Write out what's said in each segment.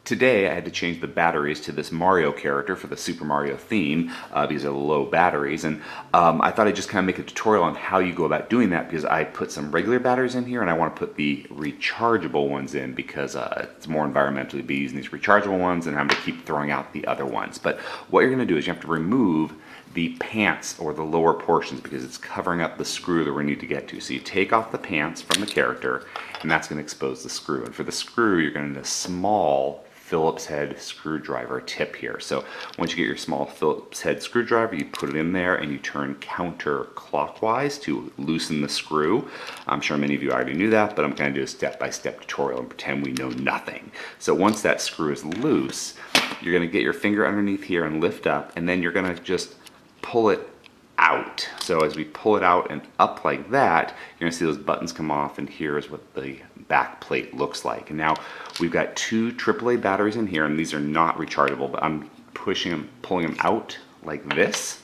Today I had to change the batteries to this Mario character for the Super Mario theme because they're low batteries, and I thought I'd just kind of make a tutorial on how you go about doing that, because I put some regular batteries in here and I want to put the rechargeable ones in because it's more environmentally to be using these rechargeable ones and I'm going to keep throwing out the other ones. But what you're going to do is you have to remove the pants or the lower portions because it's covering up the screw that we need to get to. So you take off the pants from the character and that's going to expose the screw. And for the screw, you're going to need a small Phillips head screwdriver tip here. So once you get your small Phillips head screwdriver, you put it in there and you turn counterclockwise to loosen the screw. I'm sure many of you already knew that, but I'm going to do a step-by-step tutorial and pretend we know nothing. So once that screw is loose, you're going to get your finger underneath here and lift up, and then you're going to just pull it out. So as we pull it out and up like that, you're going to see those buttons come off, and here's what the back plate looks like. And now we've got two AAA batteries in here, and these are not rechargeable, but I'm pushing them, pulling them out like this.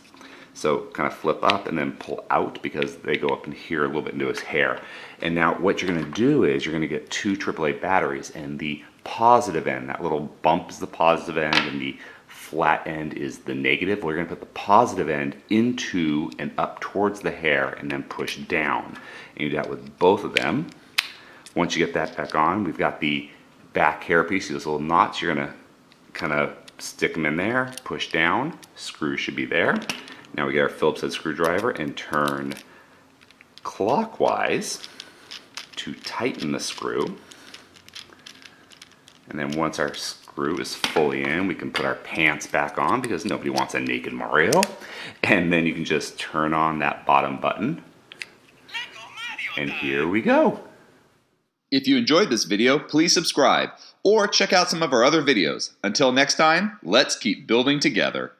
So kind of flip up and then pull out because they go up in here a little bit into his hair. And now what you're going to do is you're going to get two AAA batteries, and the positive end, that little bump is the positive end and the flat end is the negative. We're going to put the positive end into and up towards the hair and then push down. And you do that with both of them. Once you get that back on, we've got the back hair piece, those little knots. You're going to kind of stick them in there, push down, screw should be there. Now we get our Phillips head screwdriver and turn clockwise to tighten the screw. And then once our screw is fully in, we can put our pants back on because nobody wants a naked Mario. And then you can just turn on that bottom button. And here we go. If you enjoyed this video, please subscribe or check out some of our other videos. Until next time, let's keep building together.